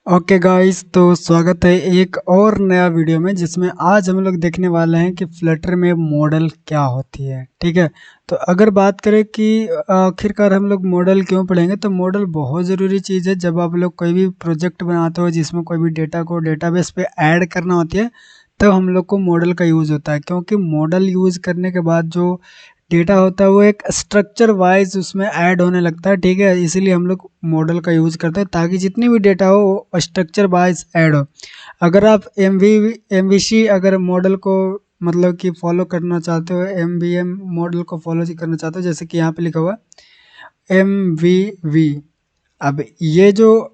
Okay guys, तो स्वागत है एक और नया वीडियो में जिसमें आज हम लोग देखने वाले हैं कि फ्लटर में मॉडल क्या होती है। ठीक है, तो अगर बात करें कि आखिरकार हम लोग मॉडल क्यों पढ़ेंगे, तो मॉडल बहुत ज़रूरी चीज़ है। जब आप लोग कोई भी प्रोजेक्ट बनाते हो जिसमें कोई भी डेटा को डेटाबेस पे ऐड करना होती है, तब हम लोग को मॉडल का यूज़ होता है। क्योंकि मॉडल यूज़ करने के बाद जो डेटा होता है वो एक स्ट्रक्चर वाइज उसमें ऐड होने लगता है। ठीक है, इसीलिए हम लोग मॉडल का यूज़ करते हैं ताकि जितनी भी डेटा हो वो स्ट्रक्चर वाइज ऐड हो। अगर आप एम वी सी अगर मॉडल को मतलब कि फॉलो करना चाहते हो, एम मॉडल को फॉलो करना चाहते हो, जैसे कि यहाँ पे लिखा हुआ MVV। अब ये जो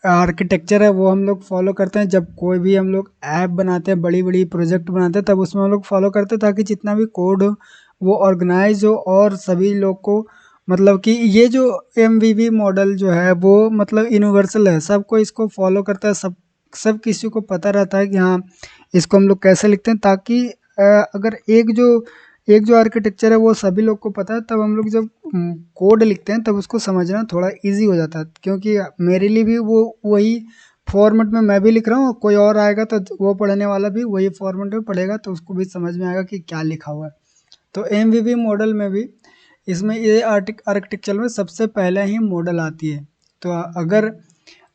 आर्किटेक्चर है वो हम लोग फॉलो करते हैं जब कोई भी हम लोग ऐप बनाते हैं, बड़ी बड़ी प्रोजेक्ट बनाते हैं, तब उसमें हम लोग फॉलो करते हैं ताकि जितना भी कोड हो वो ऑर्गेनाइज हो और सभी लोग को मतलब कि ये जो MVV मॉडल जो है वो मतलब यूनिवर्सल है, सबको इसको फॉलो करता है। सब किसी को पता रहता है कि हाँ इसको हम लोग कैसे लिखते हैं, ताकि अगर एक जो आर्किटेक्चर है वो सभी लोग को पता है, तब हम लोग जब कोड लिखते हैं तब उसको समझना थोड़ा इजी हो जाता है। क्योंकि मेरे लिए भी वो वही फॉर्मेट में मैं भी लिख रहा हूँ, कोई और आएगा तो वो पढ़ने वाला भी वही फॉर्मेट में पढ़ेगा तो उसको भी समझ में आएगा कि क्या लिखा हुआ है। तो MVV मॉडल में भी इसमें ये आर्किटेक्चर में सबसे पहले ही मॉडल आती है। तो अगर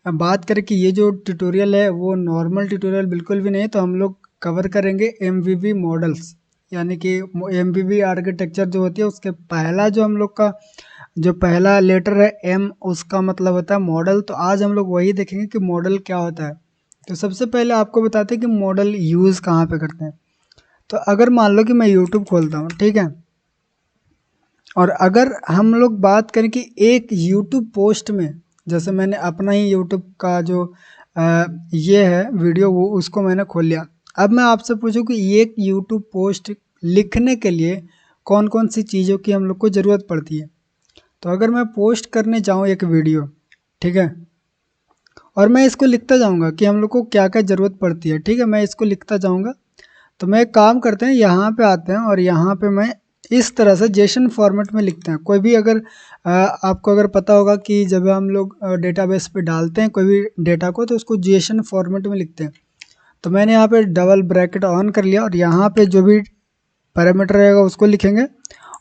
बात करें कि ये जो ट्यूटोरियल है वो नॉर्मल ट्यूटोरियल बिल्कुल भी नहीं है, तो हम लोग कवर करेंगे MVV मॉडल्स, यानी कि MVV आर्किटेक्चर जो होती है उसके पहला जो हम लोग का जो पहला लेटर है M, उसका मतलब होता है मॉडल। तो आज हम लोग वही देखेंगे कि मॉडल क्या होता है। तो सबसे पहले आपको बताते हैं कि मॉडल यूज़ कहाँ पे करते हैं। तो अगर मान लो कि मैं यूट्यूब खोलता हूँ, ठीक है, और अगर हम लोग बात करें कि एक यूट्यूब पोस्ट में, जैसे मैंने अपना ही यूट्यूब का जो ये है वीडियो वो उसको मैंने खोल लिया। अब मैं आपसे पूछूं कि एक यूट्यूब पोस्ट लिखने के लिए कौन कौन सी चीज़ों की हम लोग को ज़रूरत पड़ती है। तो अगर मैं पोस्ट करने जाऊं एक वीडियो, ठीक है, और मैं इसको लिखता जाऊंगा कि हम लोग को क्या क्या ज़रूरत पड़ती है, ठीक है, मैं इसको लिखता जाऊंगा। तो मैं एक काम करते हैं, यहाँ पे आते हैं और यहाँ पे मैं इस तरह से जेसन फॉर्मेट में लिखते हैं। कोई भी अगर आपको अगर पता होगा कि जब हम लोग डेटाबेस पे डालते हैं कोई भी डेटा को तो उसको जेसन फॉर्मेट में लिखते हैं। तो मैंने यहाँ पे डबल ब्रैकेट ऑन कर लिया और यहाँ पे जो भी पैरामीटर रहेगा उसको लिखेंगे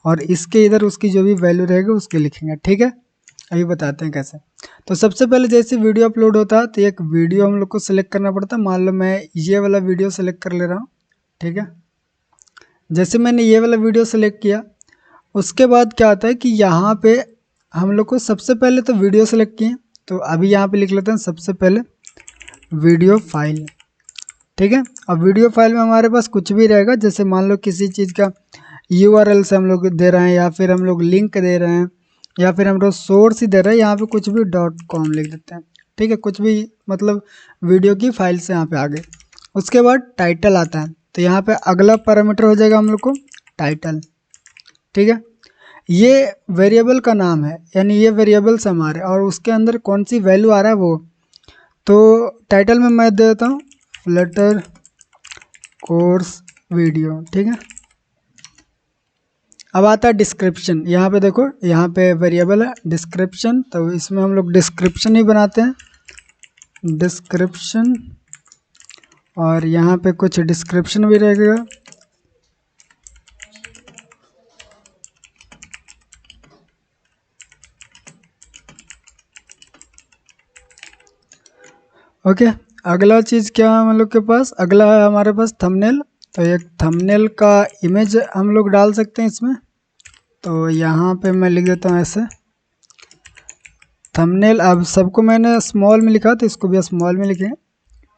और इसके इधर उसकी जो भी वैल्यू रहेगी उसके लिखेंगे। ठीक है, अभी बताते हैं कैसे। तो सबसे पहले जैसे वीडियो अपलोड होता है तो एक वीडियो हम लोग को सिलेक्ट करना पड़ता है। मान लो मैं ये वाला वीडियो सेलेक्ट कर ले रहा हूँ, ठीक है। जैसे मैंने ये वाला वीडियो सेलेक्ट किया, उसके बाद क्या आता है कि यहाँ पे हम लोग को सबसे पहले तो वीडियो सेलेक्ट किए, तो अभी यहाँ पे लिख लेते हैं सबसे पहले वीडियो फाइल। ठीक है, अब वीडियो फाइल में हमारे पास कुछ भी रहेगा, जैसे मान लो किसी चीज़ का URL से हम लोग दे रहे हैं या फिर हम लोग लिंक दे रहे हैं या फिर हम लोग सोर्स ही दे रहे हैं, यहाँ पे कुछ भी .com लिख देते हैं। ठीक है, कुछ भी मतलब वीडियो की फाइल से यहाँ पे आ गए। उसके बाद टाइटल आता है, तो यहाँ पे अगला पैरामीटर हो जाएगा हम लोग को टाइटल। ठीक है, ये वेरिएबल का नाम है, यानी ये वेरिएबल्स हमारे और उसके अंदर कौन सी वैल्यू आ रहा है वो। तो टाइटल में मैं दे देता हूँ फ्लटर कोर्स वीडियो। ठीक है, अब आता है डिस्क्रिप्शन। यहाँ पे देखो, यहाँ पे वेरिएबल है डिस्क्रिप्शन, तो इसमें हम लोग डिस्क्रिप्शन ही बनाते हैं डिस्क्रिप्शन, और यहाँ पे कुछ डिस्क्रिप्शन भी रहेगा। ओके, अगला चीज़ क्या है हम लोग के पास, अगला है हमारे पास थंबनेल। तो एक थंबनेल का इमेज हम लोग डाल सकते हैं इसमें। तो यहाँ पे मैं लिख देता हूँ ऐसे थंबनेल। अब सबको मैंने स्मॉल में लिखा तो इसको भी स्मॉल में लिखें।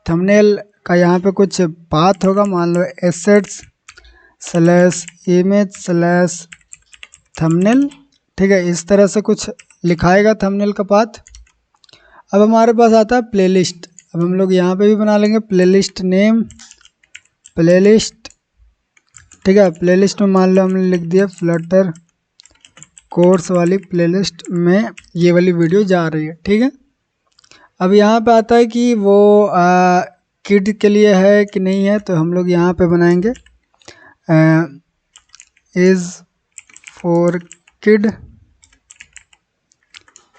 थंबनेल का यहाँ पे कुछ पाथ होगा, मान लो assets/image/थंबनेल। ठीक है, इस तरह से कुछ लिखाएगा थंबनेल का पाथ। अब हमारे पास आता है प्लेलिस्ट। अब हम लोग यहाँ पे भी बना लेंगे प्लेलिस्ट नेम प्लेलिस्ट। ठीक है, प्लेलिस्ट में मान लो हमने लिख दिया फ्लटर कोर्स वाली प्लेलिस्ट में ये वाली वीडियो जा रही है। ठीक है, अब यहाँ पे आता है कि वो किड के लिए है कि नहीं है, तो हम लोग यहाँ पे बनाएंगे इज़ फॉर किड।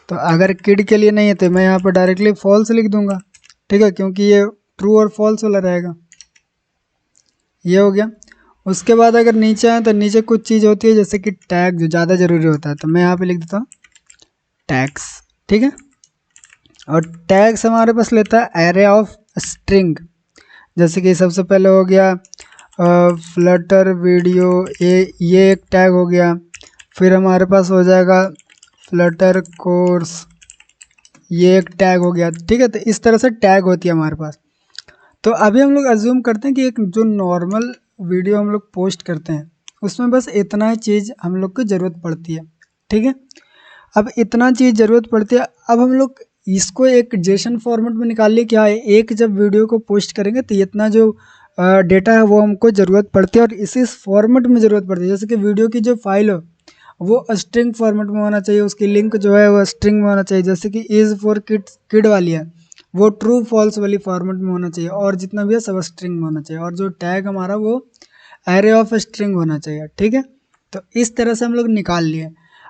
तो अगर किड के लिए नहीं है तो मैं यहाँ पर डायरेक्टली फॉल्स लिख दूंगा। ठीक है, क्योंकि ये ट्रू और फॉल्स वाला रहेगा। ये हो गया। उसके बाद अगर नीचे आए तो नीचे कुछ चीज़ होती है जैसे कि टैग, जो ज़्यादा ज़रूरी होता है, तो मैं यहाँ पे लिख देता हूँ टैग्स। ठीक है, और टैग्स हमारे पास लेता है एरे ऑफ स्ट्रिंग। जैसे कि सबसे पहले हो गया फ्लटर वीडियो, ये एक टैग हो गया। फिर हमारे पास हो जाएगा फ्लटर कोर्स, ये एक टैग हो गया। ठीक है, तो इस तरह से टैग होती है हमारे पास। तो अभी हम लोग अज्यूम करते हैं कि एक जो नॉर्मल वीडियो हम लोग पोस्ट करते हैं उसमें बस इतना ही चीज़ हम लोग को ज़रूरत पड़ती है। ठीक है, अब इतना चीज़ ज़रूरत पड़ती है। अब हम लोग इसको एक जेसन फॉर्मेट में निकाल लिए, क्या है, एक जब वीडियो को पोस्ट करेंगे तो इतना जो डेटा है वो हमको ज़रूरत पड़ती है और इसी फॉर्मेट में ज़रूरत पड़ती है। जैसे कि वीडियो की जो फाइल हो वो स्ट्रिंग फॉर्मेट में होना चाहिए, उसकी लिंक जो है वो स्ट्रिंग में होना चाहिए। जैसे कि इज़ फॉर किड वाली है वो ट्रू फॉल्स वाली फॉर्मेट में होना चाहिए, और जितना भी है सब स्ट्रिंग में होना चाहिए, और जो टैग हमारा वो एरे ऑफ स्ट्रिंग होना चाहिए। ठीक है, तो इस तरह से हम लोग निकाल लिए।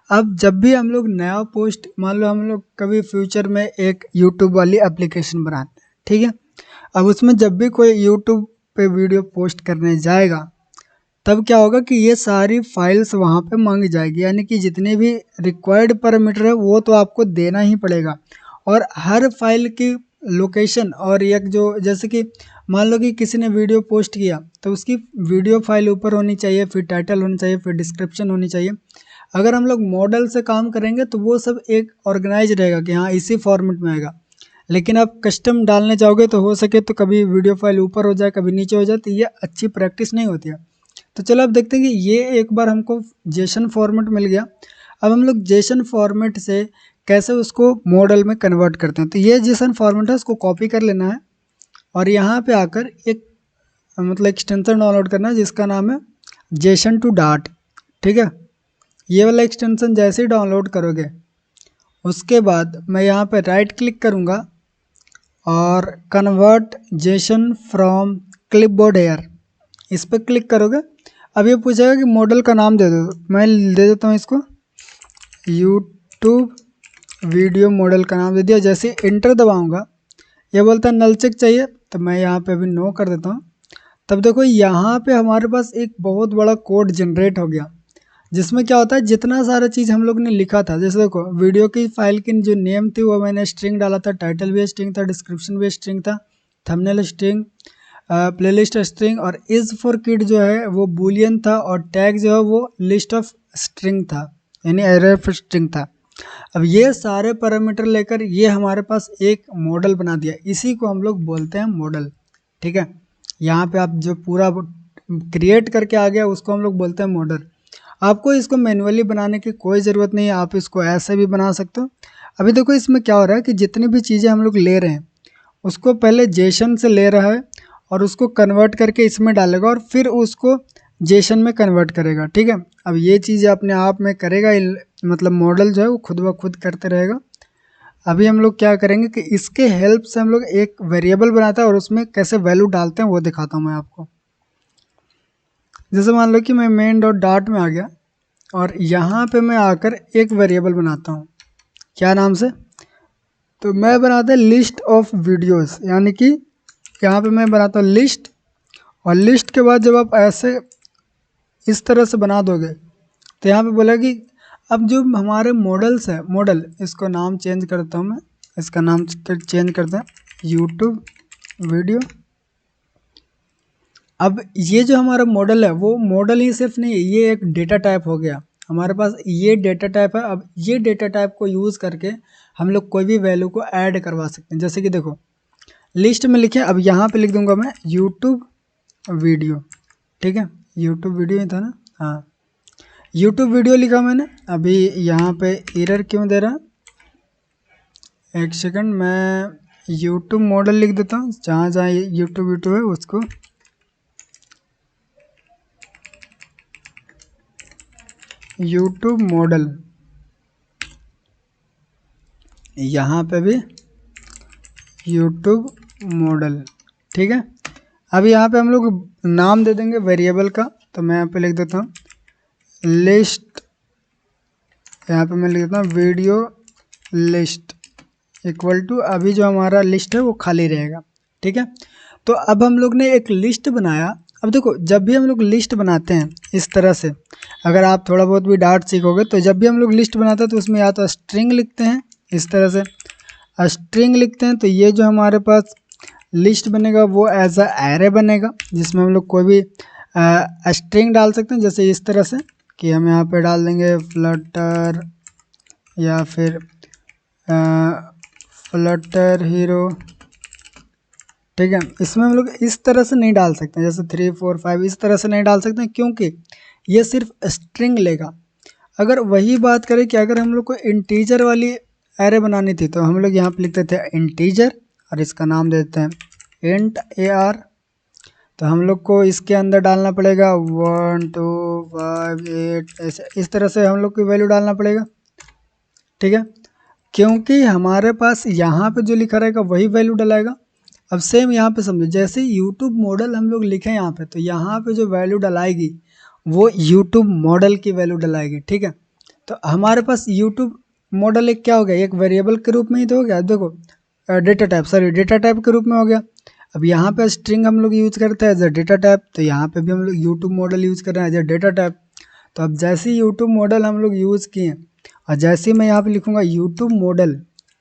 अब जब भी हम लोग नया पोस्ट, मान लो हम लोग कभी फ्यूचर में एक यूट्यूब वाली एप्लीकेशन बनाते हैं, ठीक है, अब उसमें जब भी कोई यूट्यूब पे वीडियो पोस्ट करने जाएगा तब क्या होगा कि ये सारी फाइल्स वहाँ पे मांगी जाएगी, यानी कि जितने भी रिक्वायर्ड पैरामीटर है वो तो आपको देना ही पड़ेगा। और हर फाइल की लोकेशन और एक जो, जैसे कि मान लो कि किसी ने वीडियो पोस्ट किया तो उसकी वीडियो फाइल ऊपर होनी चाहिए, फिर टाइटल होनी चाहिए, फिर डिस्क्रिप्शन होनी चाहिए। अगर हम लोग मॉडल से काम करेंगे तो वो सब एक ऑर्गेनाइज रहेगा कि हाँ इसी फॉर्मेट में आएगा। लेकिन आप कस्टम डालने जाओगे तो हो सके तो कभी वीडियो फाइल ऊपर हो जाए, कभी नीचे हो जाए, तो ये अच्छी प्रैक्टिस नहीं होती है। तो चलो अब देखते हैं कि ये एक बार हमको जेसन फॉर्मेट मिल गया। अब हम लोग जेसन फॉर्मेट से कैसे उसको मॉडल में कन्वर्ट करते हैं। तो ये जेसन फॉर्मेट है, उसको कॉपी कर लेना है और यहाँ पे आकर एक मतलब एक्सटेंशन डाउनलोड करना है जिसका नाम है जेसन टू डाट। ठीक है, ये वाला एक्सटेंशन जैसे ही डाउनलोड करोगे उसके बाद मैं यहाँ पे राइट क्लिक करूँगा और convert JSON from clipboard here, इस पर क्लिक करोगे। अब ये पूछेगा कि मॉडल का नाम दे दो, मैं दे देता हूँ इसको यूट्यूब वीडियो मॉडल का नाम दे दिया। जैसे इंटर दबाऊँगा ये बोलता है नल चेक चाहिए, तो मैं यहाँ पे अभी नो कर देता हूँ। तब देखो यहाँ पे हमारे पास एक बहुत बड़ा कोड जनरेट हो गया जिसमें क्या होता है, जितना सारा चीज़ हम लोग ने लिखा था, जैसे देखो वीडियो की फाइल की जो नेम थी वो मैंने स्ट्रिंग डाला था, टाइटल भी स्ट्रिंग था, डिस्क्रिप्शन भी स्ट्रिंग था, थंबनेल स्ट्रिंग, प्लेलिस्ट स्ट्रिंग, और इज़ फॉर किड जो है वो बूलियन था, और टैग जो है वो लिस्ट ऑफ स्ट्रिंग था, यानी एरे ऑफ स्ट्रिंग था। अब ये सारे पैरामीटर लेकर ये हमारे पास एक मॉडल बना दिया, इसी को हम लोग बोलते हैं मॉडल। ठीक है, यहाँ पे आप जो पूरा क्रिएट करके आ गया उसको हम लोग बोलते हैं मॉडल। आपको इसको मैन्युअली बनाने की कोई ज़रूरत नहीं है, आप इसको ऐसे भी बना सकते हो। अभी देखो इसमें क्या हो रहा है कि जितनी भी चीज़ें हम लोग ले रहे हैं उसको पहले जेसन से ले रहा है और उसको कन्वर्ट करके इसमें डालेगा और फिर उसको जेसन में कन्वर्ट करेगा। ठीक है, अब ये चीज़ें अपने आप में करेगा, मतलब मॉडल जो है वो खुद ब खुद करते रहेगा। अभी हम लोग क्या करेंगे कि इसके हेल्प से हम लोग एक वेरिएबल बनाते हैं और उसमें कैसे वैल्यू डालते हैं वो दिखाता हूँ मैं आपको। जैसे मान लो कि मैं मेन डॉट डाट में आ गया और यहाँ पे मैं आकर एक वेरिएबल बनाता हूँ, क्या नाम से, तो मैं बनाता हूँ लिस्ट ऑफ वीडियोस, यानी कि यहाँ पे मैं बनाता हूँ लिस्ट, और लिस्ट के बाद जब आप ऐसे इस तरह से बना दोगे तो यहाँ पे बोला कि अब जो हमारे मॉडल्स है, मॉडल, इसको नाम चेंज करता हूँ मैं, इसका नाम चेंज करते हैं यूट्यूब वीडियो। अब ये जो हमारा मॉडल है वो मॉडल ही सिर्फ नहीं है, ये एक डेटा टाइप हो गया हमारे पास, ये डेटा टाइप है। अब ये डेटा टाइप को यूज़ करके हम लोग कोई भी वैल्यू को ऐड करवा सकते हैं। जैसे कि देखो लिस्ट में लिखे, अब यहाँ पे लिख दूंगा मैं यूट्यूब वीडियो। ठीक है, यूट्यूब वीडियो ही था ना, हाँ यूट्यूब वीडियो लिखा मैंने। अभी यहाँ पे एरर क्यों दे रहा, एक सेकंड, मैं यूट्यूब मॉडल लिख देता हूँ, जहाँ जहाँ यूट्यूब वीडियो है उसको यूट्यूब मॉडल, यहाँ पे भी यूट्यूब मॉडल। ठीक है, अब यहाँ पे हम लोग नाम दे देंगे वेरिएबल का, तो मैं यहाँ पे लिख देता हूँ लिस्ट, यहाँ पे मैं लिख देता हूँ वीडियो लिस्ट, इक्वल टू अभी जो हमारा लिस्ट है वो खाली रहेगा। ठीक है, तो अब हम लोग ने एक लिस्ट बनाया। अब देखो जब भी हम लोग लिस्ट बनाते हैं इस तरह से, अगर आप थोड़ा बहुत भी डाट सीखोगे तो जब भी हम लोग लिस्ट बनाते हैं तो उसमें या तो स्ट्रिंग लिखते हैं, इस तरह से स्ट्रिंग लिखते हैं, तो ये जो हमारे पास लिस्ट बनेगा वो एज अ एरे बनेगा, जिसमें हम लोग कोई भी स्ट्रिंग डाल सकते हैं। जैसे इस तरह से कि हम यहाँ पे डाल देंगे फ्लटर या फिर फ्लटर हीरो। ठीक है, इसमें हम लोग इस तरह से नहीं डाल सकते, जैसे 3 4 5 इस तरह से नहीं डाल सकते, क्योंकि ये सिर्फ स्ट्रिंग लेगा। अगर वही बात करें कि अगर हम लोग को इंटीजर वाली एरे बनानी थी, तो हम लोग यहाँ पे लिखते थे इंटीजर और इसका नाम देते हैं इंट AR। तो हम लोग को इसके अंदर डालना पड़ेगा 1 2 5 8 ऐसे, इस तरह से हम लोग की वैल्यू डालना पड़ेगा। ठीक है, क्योंकि हमारे पास यहाँ पे जो लिखा रहेगा वही वैल्यू डलाएगा। अब सेम यहाँ पे समझो, जैसे यूट्यूब मॉडल हम लोग लिखे यहाँ पे, तो यहाँ पे जो वैल्यू डलाएगी वो यूट्यूब मॉडल की वैल्यू डलाएगी। ठीक है, तो हमारे पास यूट्यूब मॉडल एक क्या हो गया, एक वेरिएबल के रूप में ही तो हो गया। देखो डेटा टाइप के रूप में हो गया। अब यहाँ पे स्ट्रिंग हम लोग यूज करते हैं एज अ डेटा टाइप, तो यहाँ पे भी हम लोग यूट्यूब मॉडल यूज कर रहे हैं एज अ डेटा टाइप। तो अब जैसे ही यूट्यूब मॉडल हम लोग यूज़ किए और जैसे ही मैं यहाँ पे लिखूँगा यूट्यूब मॉडल,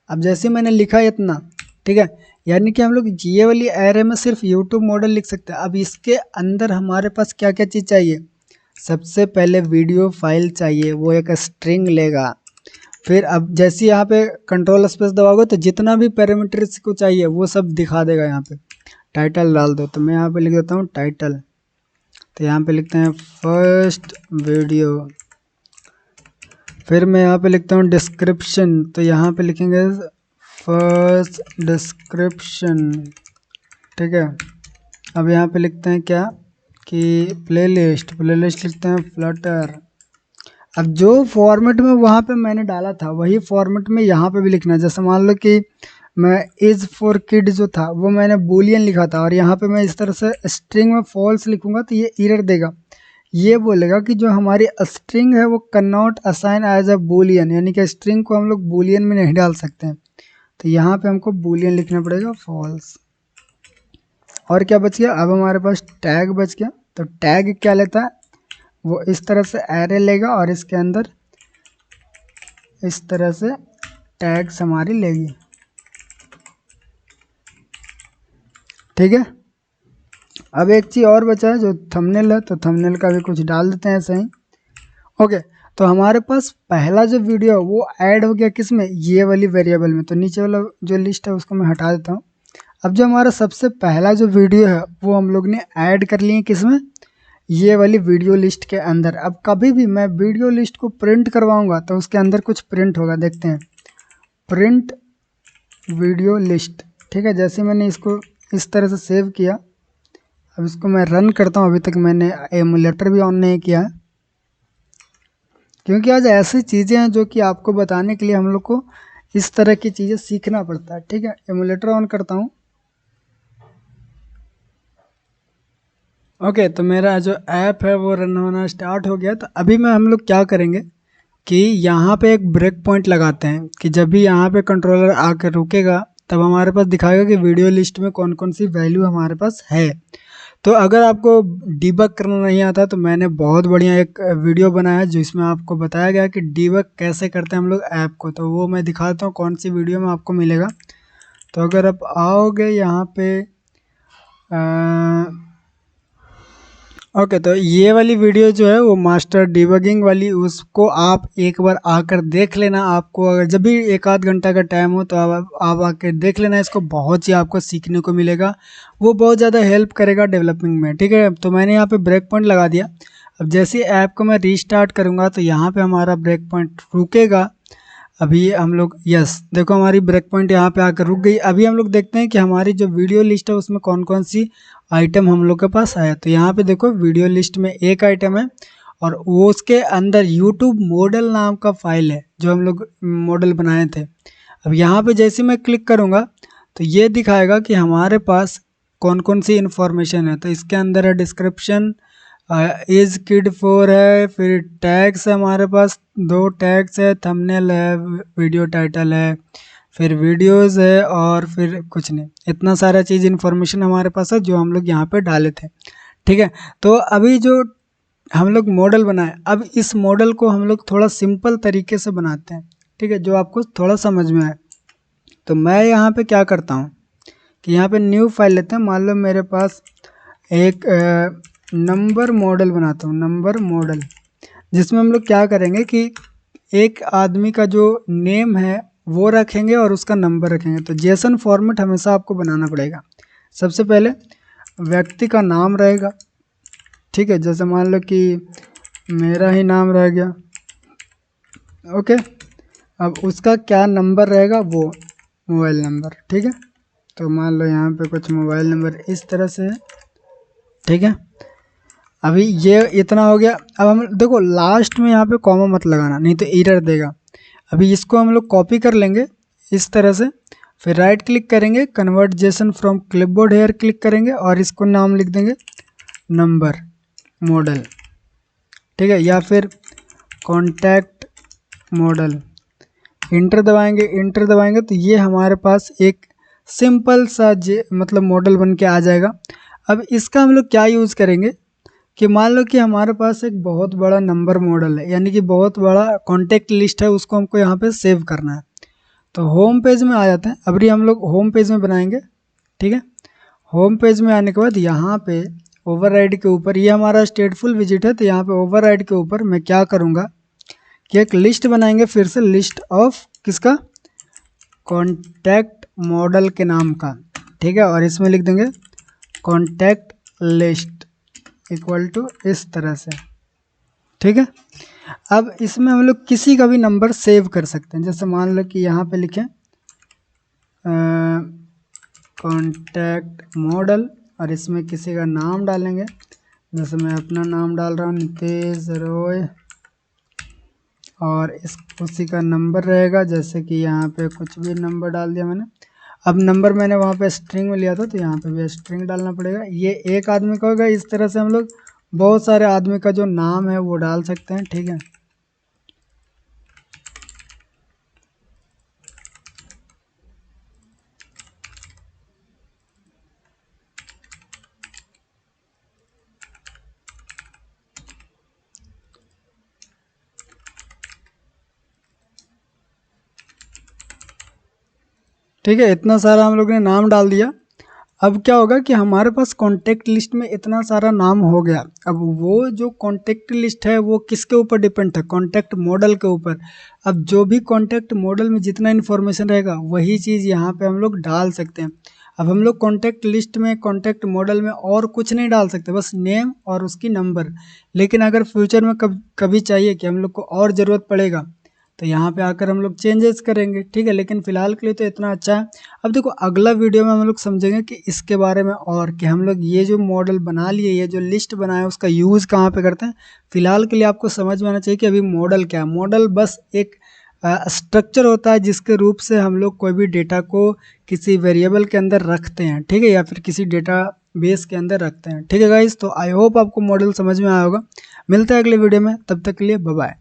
अब जैसे मैंने लिखा इतना, ठीक है, यानी कि हम लोग ये वाली एरे में सिर्फ यूट्यूब मॉडल लिख सकते हैं। अब इसके अंदर हमारे पास क्या क्या चीज़ चाहिए, सबसे पहले वीडियो फाइल चाहिए, वो एक स्ट्रिंग लेगा। फिर अब जैसे यहाँ पे कंट्रोल स्पेस दबाओगे तो जितना भी पैरामीटर्स को चाहिए वो सब दिखा देगा। यहाँ पे टाइटल डाल दो, तो मैं यहाँ पे लिख देता हूँ टाइटल, तो यहाँ पे लिखते हैं फर्स्ट वीडियो। फिर मैं यहाँ पे लिखता हूँ डिस्क्रिप्शन, तो यहाँ पे लिखेंगे फर्स्ट डिस्क्रिप्शन। ठीक है, अब यहाँ पे लिखते हैं क्या कि प्लेलिस्ट लिखते हैं फ्लटर। अब जो फॉर्मेट में वहाँ पे मैंने डाला था वही फॉर्मेट में यहाँ पे भी लिखना है। जैसे मान लो कि मैं इज फॉर किड जो था वो मैंने बूलियन लिखा था और यहाँ पे मैं इस तरह से स्ट्रिंग में फॉल्स लिखूंगा तो ये एरर देगा। ये बोलेगा कि जो हमारी स्ट्रिंग है वो can not assign as a boolean, यानी कि स्ट्रिंग को हम लोग बूलियन में नहीं डाल सकते हैं। तो यहाँ पे हमको बूलियन लिखना पड़ेगा फॉल्स। और क्या बच गया, अब हमारे पास टैग बच गया। तो टैग क्या लेता है, वो इस तरह से एरे लेगा और इसके अंदर इस तरह से टैग्स हमारी लेगी। ठीक है, अब एक चीज़ और बचा है जो थंबनेल है, तो थंबनेल का भी कुछ डाल देते हैं ऐसे ही। ओके, तो हमारे पास पहला जो वीडियो है वो ऐड हो गया किस में, ये वाली वेरिएबल में। तो नीचे वाला जो लिस्ट है उसको मैं हटा देता हूँ। अब जो हमारा सबसे पहला जो वीडियो है वो हम लोग ने ऐड कर लिए किस में, ये वाली वीडियो लिस्ट के अंदर। अब कभी भी मैं वीडियो लिस्ट को प्रिंट करवाऊंगा तो उसके अंदर कुछ प्रिंट होगा, देखते हैं, प्रिंट वीडियो लिस्ट। ठीक है, जैसे मैंने इसको इस तरह से सेव किया, अब इसको मैं रन करता हूँ। अभी तक मैंने एमुलेटर भी ऑन नहीं किया है, क्योंकि आज ऐसी चीज़ें हैं जो कि आपको बताने के लिए हम लोग को इस तरह की चीज़ें सीखना पड़ता है। ठीक है, एमुलेटर ऑन करता हूँ। ओके, तो मेरा जो ऐप है वो रन होना स्टार्ट हो गया। तो अभी मैं हम लोग क्या करेंगे कि यहाँ पे एक ब्रेक पॉइंट लगाते हैं कि जब भी यहाँ पे कंट्रोलर आकर रुकेगा तब हमारे पास दिखाएगा कि वीडियो लिस्ट में कौन कौन सी वैल्यू हमारे पास है। तो अगर आपको डीबग करना नहीं आता तो मैंने बहुत बढ़िया एक वीडियो बनाया है जिसमें आपको बताया गया कि डीबग कैसे करते हैं हम लोग ऐप को, तो वो मैं दिखाता हूँ कौन सी वीडियो में आपको मिलेगा। तो अगर आप आओगे यहाँ पे ओके, तो ये वाली वीडियो जो है वो मास्टर डिबगिंग वाली, उसको आप एक बार आकर देख लेना। आपको अगर जब भी एक आध घंटा का टाइम हो तो आप आकर देख लेना, इसको बहुत ही आपको सीखने को मिलेगा, वो बहुत ज़्यादा हेल्प करेगा डेवलपिंग में। ठीक है, तो मैंने यहाँ पे ब्रेक पॉइंट लगा दिया। अब जैसे ऐप को मैं रीस्टार्ट करूँगा तो यहाँ पर हमारा ब्रेक पॉइंट रुकेगा। अभी हम लोग यस देखो हमारी ब्रेक पॉइंट यहाँ पे आकर रुक गई। अभी हम लोग देखते हैं कि हमारी जो वीडियो लिस्ट है उसमें कौन कौन सी आइटम हम लोग के पास आया। तो यहाँ पे देखो वीडियो लिस्ट में एक आइटम है और वो उसके अंदर यूट्यूब मॉडल नाम का फाइल है जो हम लोग मॉडल बनाए थे। अब यहाँ पे जैसे मैं क्लिक करूँगा तो ये दिखाएगा कि हमारे पास कौन कौन सी इन्फॉर्मेशन है। तो इसके अंदर है डिस्क्रिप्शन, इज किड 4 है, फिर टैग्स है हमारे पास 2 टैग्स है, थंबनेल है, वीडियो टाइटल है, फिर वीडियोस है और फिर कुछ नहीं, इतना सारा चीज़ इन्फॉर्मेशन हमारे पास है जो हम लोग यहाँ पे डाले थे। ठीक है, तो अभी जो हम लोग मॉडल बनाए, अब इस मॉडल को हम लोग थोड़ा सिंपल तरीके से बनाते हैं। ठीक है, जो आपको थोड़ा समझ में आए। तो मैं यहाँ पे क्या करता हूँ कि यहाँ पे न्यू फाइल लेते हैं। मान लो मेरे पास एक नंबर मॉडल बनाता हूँ, नंबर मॉडल, जिसमें हम लोग क्या करेंगे कि एक आदमी का जो नेम है वो रखेंगे और उसका नंबर रखेंगे। तो जेसन फॉर्मेट हमेशा आपको बनाना पड़ेगा। सबसे पहले व्यक्ति का नाम रहेगा। ठीक है, जैसे मान लो कि मेरा ही नाम रह गया। ओके, अब उसका क्या नंबर रहेगा, वो मोबाइल नंबर। ठीक है, तो मान लो यहाँ पे कुछ मोबाइल नंबर इस तरह से है। ठीक है, अभी ये इतना हो गया। अब हम देखो लास्ट में यहाँ पे कॉमा मत लगाना, नहीं तो एरर देगा। अभी इसको हम लोग कॉपी कर लेंगे इस तरह से, फिर राइट क्लिक करेंगे, convert JSON from clipboard hair click करेंगे और इसको नाम लिख देंगे नंबर मॉडल। ठीक है, या फिर कॉन्टैक्ट मॉडल, इंटर दबाएंगे। इंटर दबाएंगे तो ये हमारे पास एक सिंपल सा मतलब मॉडल बन के आ जाएगा। अब इसका हम लोग क्या यूज़ करेंगे कि मान लो कि हमारे पास एक बहुत बड़ा नंबर मॉडल है, यानी कि बहुत बड़ा कॉन्टैक्ट लिस्ट है, उसको हमको यहाँ पे सेव करना है। तो होम पेज में आ जाते हैं। अभी हम लोग होम पेज में बनाएंगे। ठीक है, होम पेज में आने के बाद यहाँ पे ओवरराइड के ऊपर, ये हमारा स्टेटफुल विजिट है, तो यहाँ पे ओवरराइड के ऊपर मैं क्या करूँगा कि एक लिस्ट बनाएंगे, फिर से लिस्ट ऑफ किसका, कॉन्टैक्ट मॉडल के नाम का। ठीक है, और इसमें लिख देंगे कॉन्टैक्ट लिस्ट इक्वल टू इस तरह से। ठीक है, अब इसमें हम लोग किसी का भी नंबर सेव कर सकते हैं। जैसे मान लो कि यहाँ पे लिखें कॉन्टैक्ट मॉडल और इसमें किसी का नाम डालेंगे। जैसे मैं अपना नाम डाल रहा हूँ नितेश रॉय, और इस उसी का नंबर रहेगा। जैसे कि यहाँ पे कुछ भी नंबर डाल दिया मैंने। अब नंबर मैंने वहाँ पे स्ट्रिंग में लिया था, तो यहाँ पे भी स्ट्रिंग डालना पड़ेगा। ये एक आदमी का होगा। इस तरह से हम लोग बहुत सारे आदमी का जो नाम है वो डाल सकते हैं। ठीक है, ठीक है, इतना सारा हम लोग ने नाम डाल दिया। अब क्या होगा कि हमारे पास कॉन्टैक्ट लिस्ट में इतना सारा नाम हो गया। अब वो जो कॉन्टैक्ट लिस्ट है वो किसके ऊपर डिपेंड है, कॉन्टैक्ट मॉडल के ऊपर। अब जो भी कॉन्टैक्ट मॉडल में जितना इन्फॉर्मेशन रहेगा वही चीज़ यहाँ पे हम लोग डाल सकते हैं। अब हम लोग कॉन्टैक्ट लिस्ट में, कॉन्टैक्ट मॉडल में और कुछ नहीं डाल सकते, बस नेम और उसकी नंबर। लेकिन अगर फ्यूचर में कभी चाहिए कि हम लोग को और ज़रूरत पड़ेगा तो यहाँ पे आकर हम लोग चेंजेस करेंगे। ठीक है, लेकिन फ़िलहाल के लिए तो इतना अच्छा है। अब देखो अगला वीडियो में हम लोग समझेंगे कि इसके बारे में, और कि हम लोग ये जो मॉडल बना लिए, ये जो लिस्ट बनाया उसका यूज़ कहाँ पे करते हैं। फ़िलहाल के लिए आपको समझ में आना चाहिए कि अभी मॉडल क्या है। मॉडल बस एक स्ट्रक्चर होता है जिसके रूप से हम लोग कोई भी डेटा को किसी वेरिएबल के अंदर रखते हैं। ठीक है, या फिर किसी डेटा बेस के अंदर रखते हैं। ठीक है गाइस, तो आई होप आपको मॉडल समझ में आया होगा। मिलते हैं अगले वीडियो में, तब तक के लिए बाय बाय।